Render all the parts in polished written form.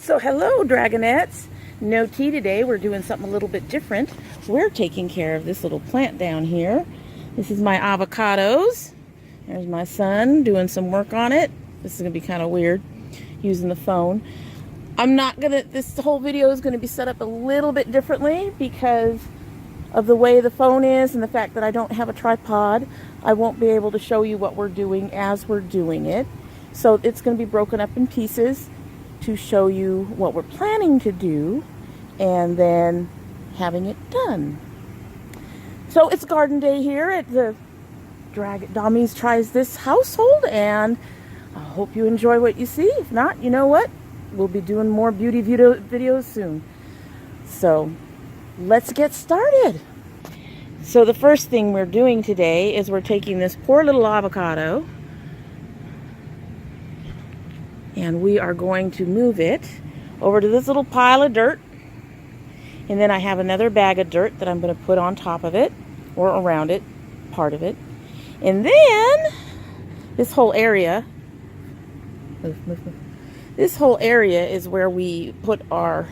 So hello, dragynettes. No tea today. We're doing something a little bit different. We're taking care of this little plant down here. This is my avocados. There's my son doing some work on it. This is going to be kind of weird using the phone. This whole video is going to be set up a little bit differently because of the way the phone is and the fact that I don't have a tripod. I won't be able to show you what we're doing as we're doing it. So it's going to be broken up in pieces to show you what we're planning to do and then having it done. So it's garden day here at the domytriesthis household, and I hope you enjoy what you see. If not, you know what? We'll be doing more beauty videos soon. So let's get started. So the first thing we're doing today is we're taking this poor little avocado and we are going to move it over to this little pile of dirt. And then I have another bag of dirt that I'm going to put on top of it or around it, part of it. And then this whole area, this whole area is where we put our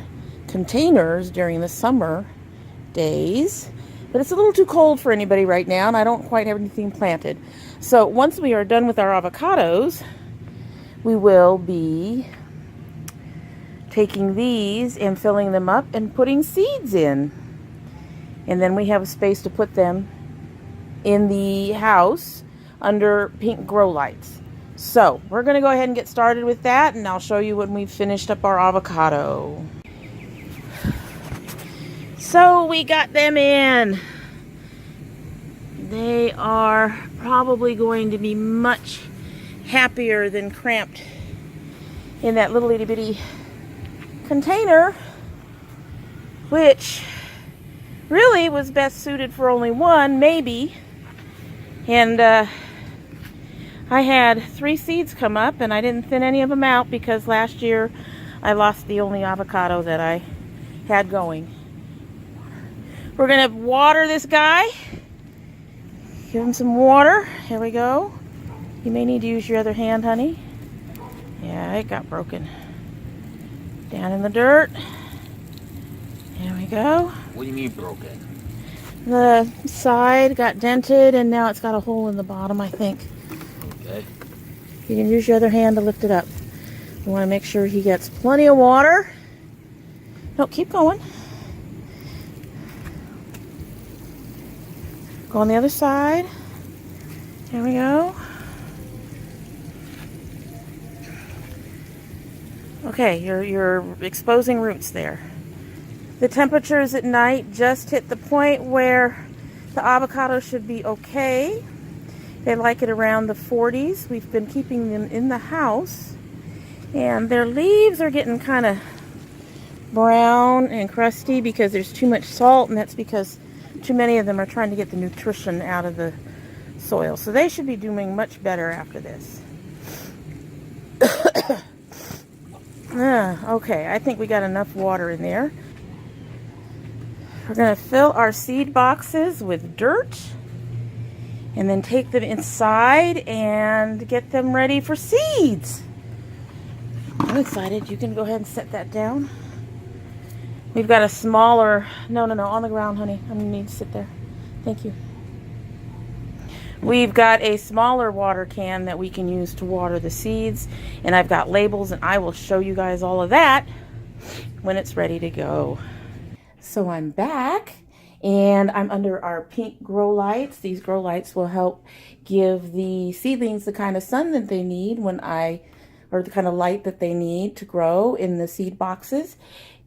containers during the summer days. But it's a little too cold for anybody right now, and I don't quite have anything planted. So once we are done with our avocados, we will be taking these and filling them up and putting seeds in. And then we have a space to put them in the house under pink grow lights. So we're going to go ahead and get started with that, and I'll show you when we've finished up our avocado. So we got them in. They are probably going to be much happier than cramped in that little itty bitty container, which really was best suited for only one, maybe. And I had 3 seeds come up, and I didn't thin any of them out because last year I lost the only avocado that I had going. We're gonna water this guy. Give him some water. Here we go. You may need to use your other hand, honey. Yeah, it got broken. Down in the dirt. There we go. What do you mean broken? The side got dented, and now it's got a hole in the bottom, I think. Okay. You can use your other hand to lift it up. You want to make sure he gets plenty of water. No, keep going. Go on the other side. There we go. Okay, you're exposing roots there. The temperatures at night just hit the point where the avocado should be okay. They like it around the 40s. We've been keeping them in the house, and their leaves are getting kind of brown and crusty because there's too much salt, and that's because too many of them are trying to get the nutrition out of the soil. So they should be doing much better after this. Okay, I think we got enough water in there. We're going to fill our seed boxes with dirt and then take them inside and get them ready for seeds. I'm excited. You can go ahead and set that down. We've got a smaller, no, on the ground, honey. I need to sit there. Thank you. We've got a smaller water can that we can use to water the seeds, and I've got labels, and I will show you guys all of that when it's ready to go. So I'm back, and I'm under our pink grow lights. These grow lights will help give the seedlings the kind of sun that they need or the kind of light that they need to grow in the seed boxes.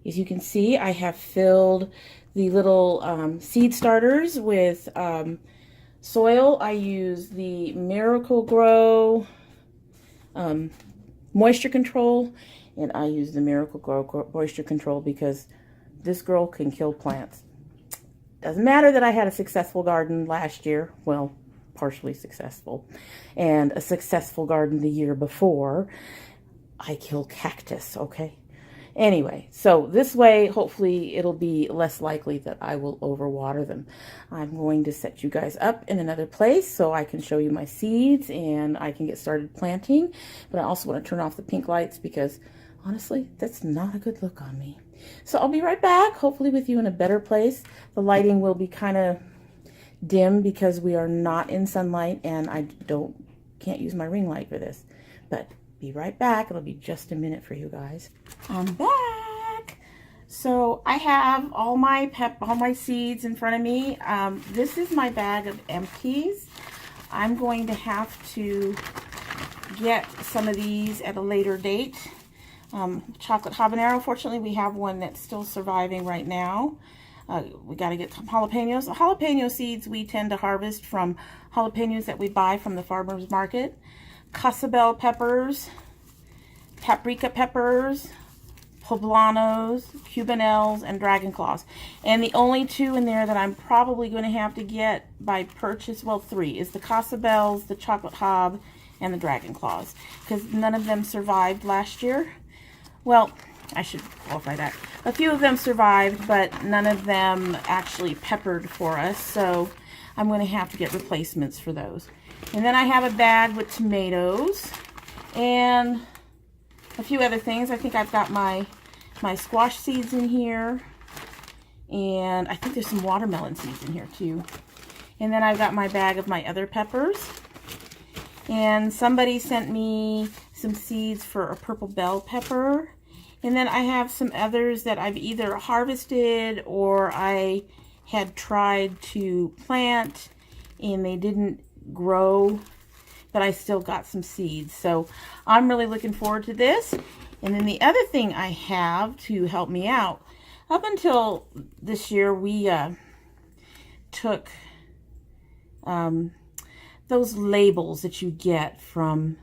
As you can see, I have filled the little seed starters with soil. I use the Miracle-Gro moisture control, and I use the Miracle-Gro moisture control because this girl can kill plants. Doesn't matter that I had a successful garden last year, well, partially successful, and a successful garden the year before. I kill cactus, okay? Anyway, so this way, hopefully, it'll be less likely that I will overwater them. I'm going to set you guys up in another place so I can show you my seeds and I can get started planting. But I also want to turn off the pink lights because Honestly, that's not a good look on me. So I'll be right back, hopefully with you in a better place. The lighting will be kind of dim because we are not in sunlight and I can't use my ring light for this. But be right back. It'll be just a minute for you guys. I'm back. So I have all my seeds in front of me. This is my bag of empties. I'm going to have to get some of these at a later date. Chocolate habanero, fortunately we have one that's still surviving right now. We got to get some jalapenos. The jalapeno seeds we tend to harvest from jalapenos that we buy from the farmer's market. Casabel peppers, paprika peppers, poblanos, cubanelles, and dragon claws. And the only two in there that I'm probably going to have to get by purchase, well, three, is the casabels, the chocolate hab, and the dragon claws, because none of them survived last year. Well, I should qualify that. A few of them survived, but none of them actually peppered for us, so I'm going to have to get replacements for those. And then I have a bag with tomatoes and a few other things. I think I've got my squash seeds in here, and I think there's some watermelon seeds in here too. And then I've got my bag of my other peppers. And somebody sent me some seeds for a purple bell pepper. And then I have some others that I've either harvested or I had tried to plant and they didn't grow, but I still got some seeds. So I'm really looking forward to this. And then the other thing I have to help me out, up until this year, we took those labels that you get from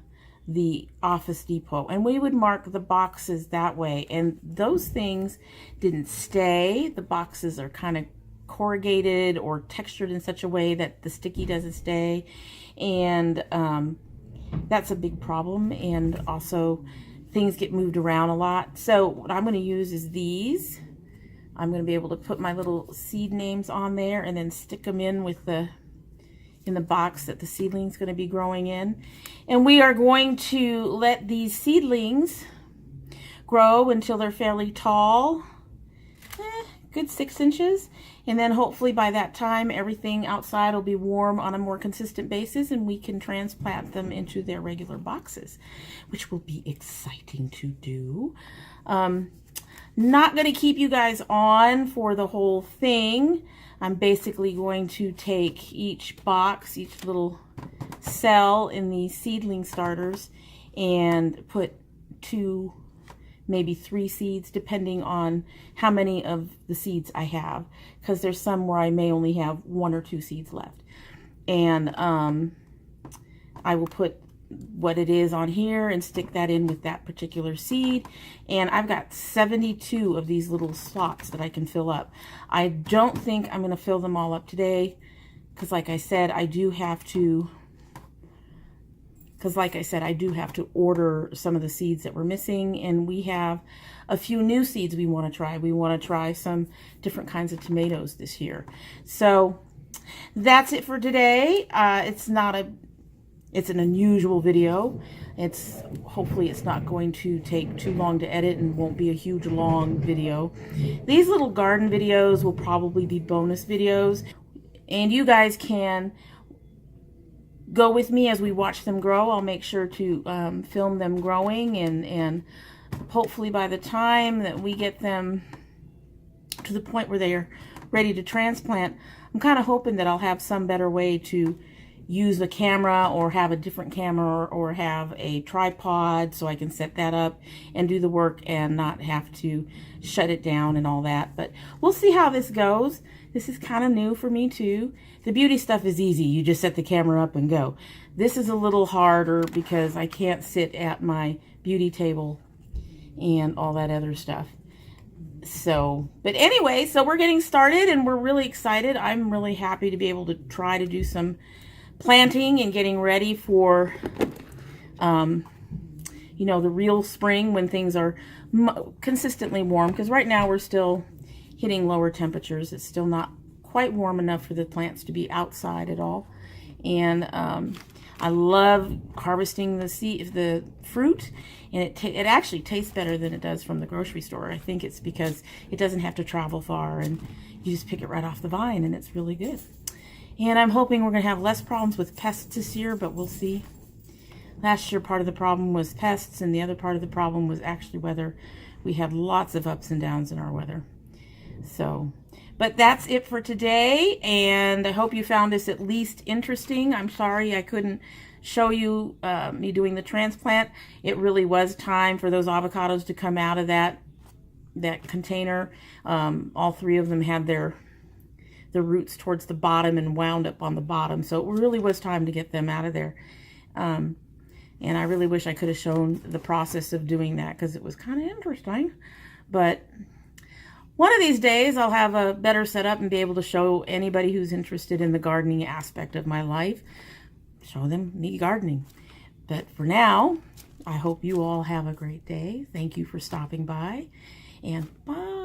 the Office Depot, and we would mark the boxes that way, and those things didn't stay. The boxes are kind of corrugated or textured in such a way that the sticky doesn't stay, and that's a big problem. And also things get moved around a lot. So what I'm going to use is these. I'm going to be able to put my little seed names on there and then stick them in with the box that the seedling's going to be growing in. And we are going to let these seedlings grow until they're fairly tall, good 6 inches. And then hopefully by that time everything outside will be warm on a more consistent basis and we can transplant them into their regular boxes, which will be exciting to do. Not going to keep you guys on for the whole thing. I'm basically going to take each box, each little cell in these seedling starters and put 2, maybe 3 seeds, depending on how many of the seeds I have, because there's some where I may only have 1 or 2 seeds left. And I will put what it is on here and stick that in with that particular seed. And I've got 72 of these little slots that I can fill up. I don't think I'm going to fill them all up today, because like I said, I do have to order some of the seeds that we're missing, and we have a few new seeds we want to try. We want to try some different kinds of tomatoes this year. So that's it for today. It's an unusual video. Hopefully it's not going to take too long to edit and won't be a huge long video. These little garden videos will probably be bonus videos, and you guys can go with me as we watch them grow. I'll make sure to film them growing, and hopefully by the time that we get them to the point where they're ready to transplant, I'm kind of hoping that I'll have some better way to use the camera, or have a different camera, or have a tripod so I can set that up and do the work and not have to shut it down and all that. But we'll see how this goes. This is kind of new for me too. The beauty stuff is easy. You just set the camera up and go. This is a little harder because I can't sit at my beauty table and all that other stuff. So, but anyway, so we're getting started and we're really excited. I'm really happy to be able to try to do some planting and getting ready for, you know, the real spring when things are consistently warm. Because right now we're still hitting lower temperatures. It's still not quite warm enough for the plants to be outside at all. And I love harvesting the fruit, and it actually tastes better than it does from the grocery store. I think it's because it doesn't have to travel far, and you just pick it right off the vine, and it's really good. And I'm hoping we're going to have less problems with pests this year, but we'll see. Last year, part of the problem was pests, and the other part of the problem was actually weather. We had lots of ups and downs in our weather. So, but that's it for today, and I hope you found this at least interesting. I'm sorry I couldn't show you me doing the transplant. It really was time for those avocados to come out of that container. All three of them had the roots towards the bottom and wound up on the bottom, so it really was time to get them out of there. And I really wish I could have shown the process of doing that, because it was kind of interesting. But one of these days I'll have a better setup and be able to show anybody who's interested in the gardening aspect of my life, show them me gardening. But for now, I hope you all have a great day. Thank you for stopping by, and bye.